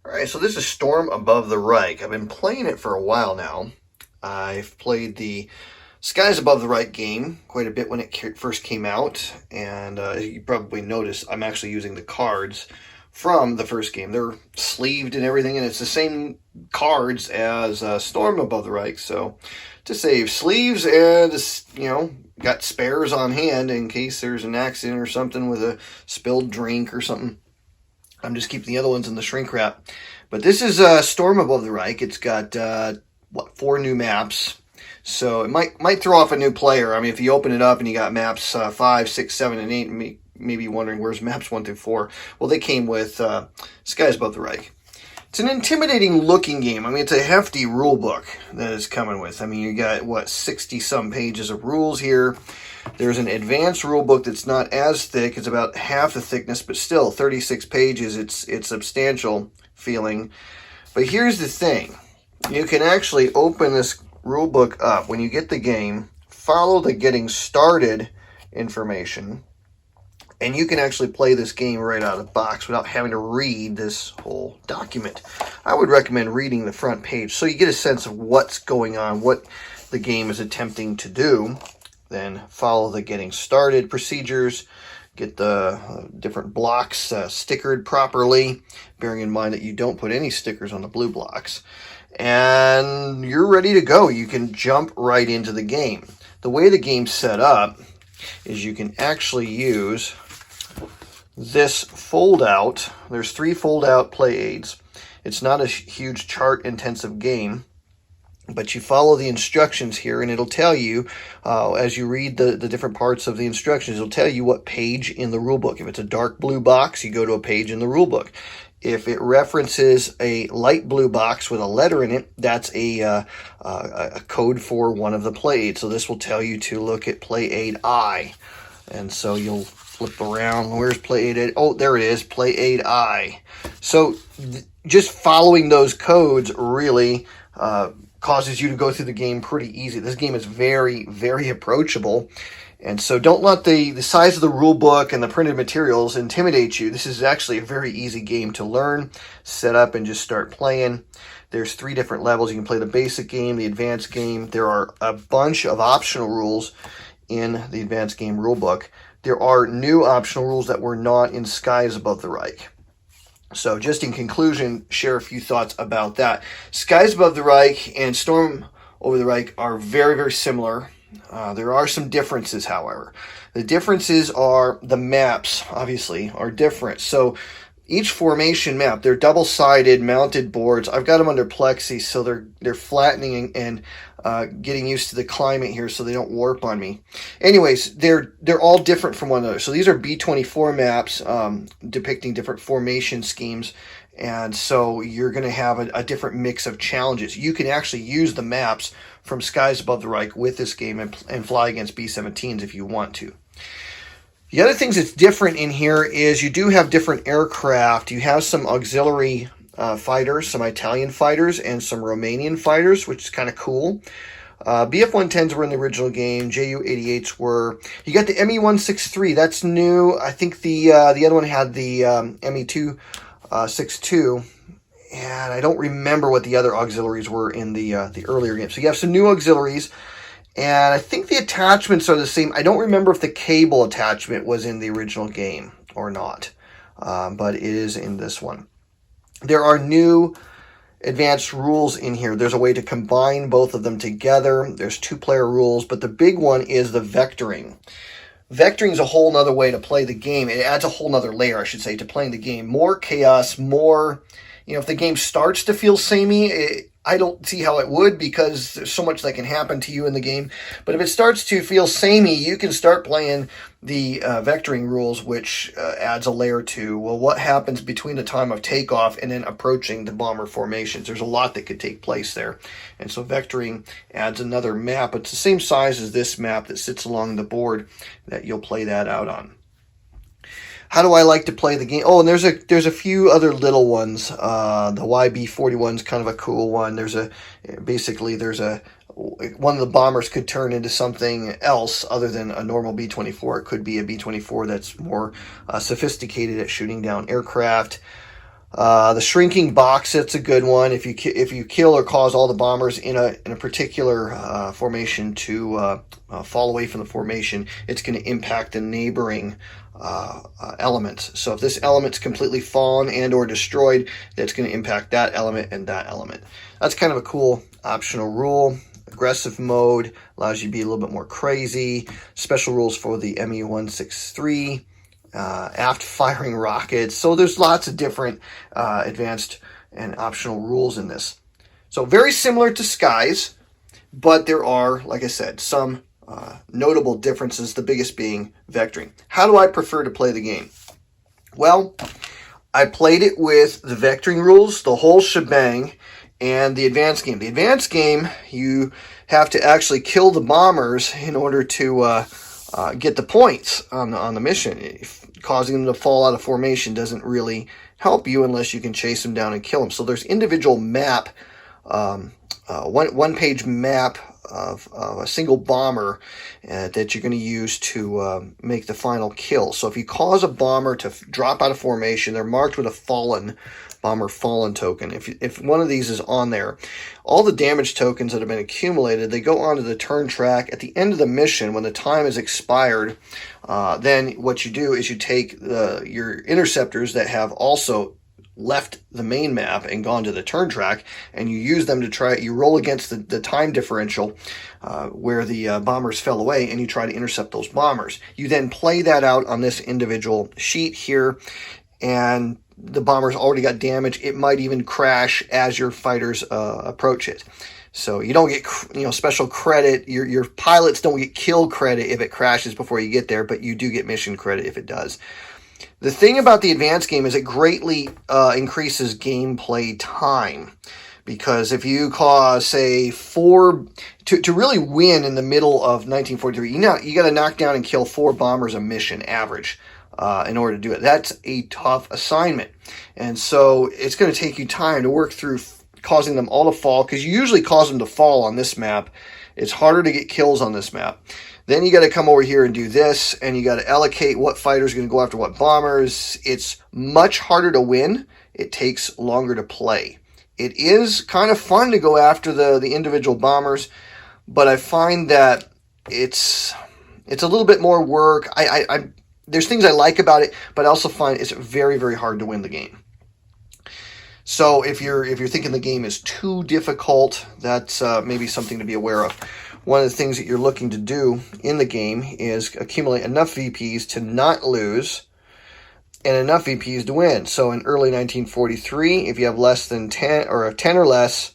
Alright, so this is Storm Above the Reich. I've been playing it for a while now. I've played the Skies Above the Reich game quite a bit when it first came out, and you probably noticed I'm actually using the cards from the first game. They're sleeved and everything, and it's the same cards as Storm Above the Reich, so to save sleeves and, got spares on hand in case there's an accident or something with a spilled drink or something. I'm just keeping the other ones in the shrink wrap. But this is Storm Above the Reich. It's got, 4 new maps. So it might throw off a new player. I mean, if you open it up and you got maps 5, 6, 7, and 8, maybe wondering where's maps 1 through 4. Well, they came with Skies Above the Reich. It's an intimidating looking game. I mean, it's a hefty rule book that it's coming with. I mean, you got, 60-some pages of rules here. There's an advanced rule book that's not as thick. It's about half the thickness, but still 36 pages. It's substantial feeling. But here's the thing. You can actually open this rule book up when you get the game, follow the getting started information, and you can actually play this game right out of the box without having to read this whole document. I would recommend reading the front page so you get a sense of what's going on, what the game is attempting to do. Then follow the getting started procedures, get the different blocks stickered properly, bearing in mind that you don't put any stickers on the blue blocks. And you're ready to go. You can jump right into the game. The way the game's set up is you can actually use this fold out. There's 3 fold out play aids. It's not a huge chart intensive game, but you follow the instructions here, and it'll tell you, as you read the different parts of the instructions, it'll tell you what page in the rulebook. If it's a dark blue box, you go to a page in the rulebook. If it references a light blue box with a letter in it, that's a code for one of the play aids. So this will tell you to look at play aid I. And so you'll flip around. Where's play aid? Oh, there it is, play aid I. So just following those codes really causes you to go through the game pretty easy. This game is very, very approachable. And so don't let the size of the rule book and the printed materials intimidate you. This is actually a very easy game to learn, set up, and just start playing. There's 3 different levels. You can play the basic game, the advanced game. There are a bunch of optional rules in the advanced game rule book. There are new optional rules that were not in Skies Above the Reich. So just in conclusion, share a few thoughts about that. Skies Above the Reich and Storm Over the Reich are very, very similar. There are some differences, however. The differences are the maps, obviously, are different. So each formation map, they're double-sided mounted boards. I've got them under plexi, so they're flattening and getting used to the climate here so they don't warp on me. Anyways, they're all different from one another. So these are B24 maps depicting different formation schemes. And so you're going to have a different mix of challenges. You can actually use the maps from Skies Above the Reich with this game and fly against B-17s if you want to. The other things that's different in here is you do have different aircraft. You have some auxiliary fighters, some Italian fighters, and some Romanian fighters, which is kind of cool. BF-110s were in the original game. Ju-88s were. You got the Me-163. That's new. I think the other one had the Me-262. And I don't remember what the other auxiliaries were in the earlier game. So you have some new auxiliaries. And I think the attachments are the same. I don't remember if the cable attachment was in the original game or not. But it is in this one. There are new advanced rules in here. There's a way to combine both of them together. There's 2-player rules. But the big one is the vectoring. Vectoring is a whole nother way to play the game. It adds a whole nother layer, I should say, to playing the game. More chaos, more... if the game starts to feel samey, I don't see how it would because there's so much that can happen to you in the game. But if it starts to feel samey, you can start playing the vectoring rules, which adds a layer to, well, what happens between the time of takeoff and then approaching the bomber formations. There's a lot that could take place there. And so vectoring adds another map. It's the same size as this map that sits along the board that you'll play that out on. How do I like to play the game? Oh, and there's a few other little ones. The YB-41 is kind of a cool one. There's one of the bombers could turn into something else other than a normal B-24. It could be a B-24 that's more sophisticated at shooting down aircraft. The shrinking box, that's a good one. If you kill or cause all the bombers in a particular formation to fall away from the formation, it's going to impact the neighboring elements. So if this element's completely fallen and or destroyed, that's going to impact that element and that element. That's kind of a cool optional rule. Aggressive mode allows you to be a little bit more crazy. Special rules for the ME-163. Aft firing rockets. So there's lots of different advanced and optional rules in this. So very similar to Skies, but there are, like I said, some notable differences, the biggest being vectoring. How do I prefer to play the game? Well, I played it with the vectoring rules, the whole shebang, and the advanced game. The advanced game, you have to actually kill the bombers in order to get the points on the mission. Causing them to fall out of formation doesn't really help you unless you can chase them down and kill them. So there's individual map, one-page map of a single bomber that you're going to use to make the final kill. So if you cause a bomber to drop out of formation, they're marked with a fallen bomber fallen token. If one of these is on there, all the damage tokens that have been accumulated, they go onto the turn track. At the end of the mission, when the time is expired, then what you do is you take your interceptors that have also left the main map and gone to the turn track, and you use them to you roll against the time differential where the bombers fell away, and you try to intercept those bombers. You then play that out on this individual sheet here, and the bomber's already got damage. It might even crash as your fighters approach it. So you don't get special credit. Your pilots don't get kill credit if it crashes before you get there, but you do get mission credit if it does. The thing about the advanced game is it greatly increases gameplay time. Because if you cause, say, to really win in the middle of 1943, you got to knock down and kill 4 bombers a mission average. In order to do it. That's a tough assignment. And so it's going to take you time to work through causing them all to fall, because you usually cause them to fall on this map. It's harder to get kills on this map. Then you got to come over here and do this, and you got to allocate what fighter's going to go after what bombers. It's much harder to win. It takes longer to play. It is kind of fun to go after the individual bombers, but I find that it's a little bit more work. There's things I like about it, but I also find it's very, very hard to win the game. So if you're thinking the game is too difficult, that's maybe something to be aware of. One of the things that you're looking to do in the game is accumulate enough VPs to not lose and enough VPs to win. So in early 1943, if you have less than 10 or 10 or less,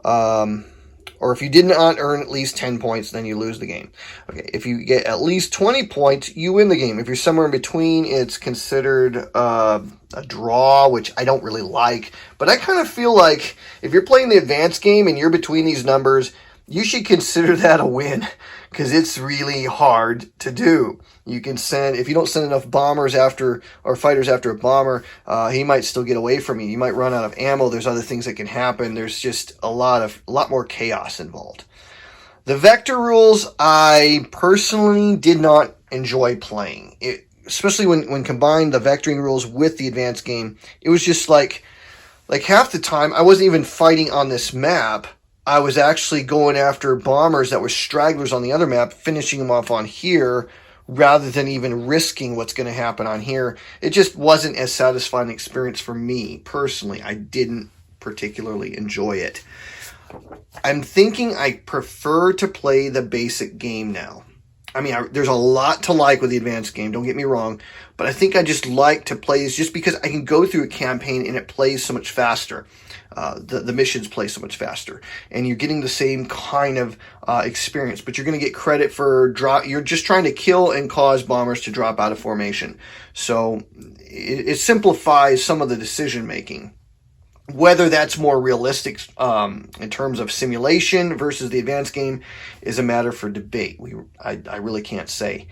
or if you did not earn at least 10 points, then you lose the game. Okay, if you get at least 20 points, you win the game. If you're somewhere in between, it's considered a draw, which I don't really like. But I kind of feel like if you're playing the advanced game and you're between these numbers, you should consider that a win, because it's really hard to do. You can if you don't send enough bombers after, or fighters after a bomber, he might still get away from you. You might run out of ammo. There's other things that can happen. There's just a lot more chaos involved. The vector rules, I personally did not enjoy playing. Especially when combined the vectoring rules with the advanced game, it was just like half the time I wasn't even fighting on this map. I was actually going after bombers that were stragglers on the other map, finishing them off on here, rather than even risking what's going to happen on here. It just wasn't as satisfying an experience for me personally. I didn't particularly enjoy it. I'm thinking I prefer to play the basic game now. I mean, there's a lot to like with the advanced game, don't get me wrong, but I think I just like to play this just because I can go through a campaign and it plays so much faster. The missions play so much faster, and you're getting the same kind of experience, but you're going to get credit for you're just trying to kill and cause bombers to drop out of formation. So it simplifies some of the decision making. Whether that's more realistic in terms of simulation versus the advanced game is a matter for debate. I really can't say.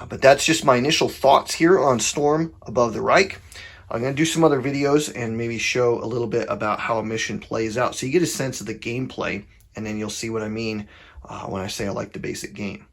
But that's just my initial thoughts here on Storm Above the Reich. I'm going to do some other videos and maybe show a little bit about how a mission plays out, so you get a sense of the gameplay, and then you'll see what I mean when I say I like the basic game.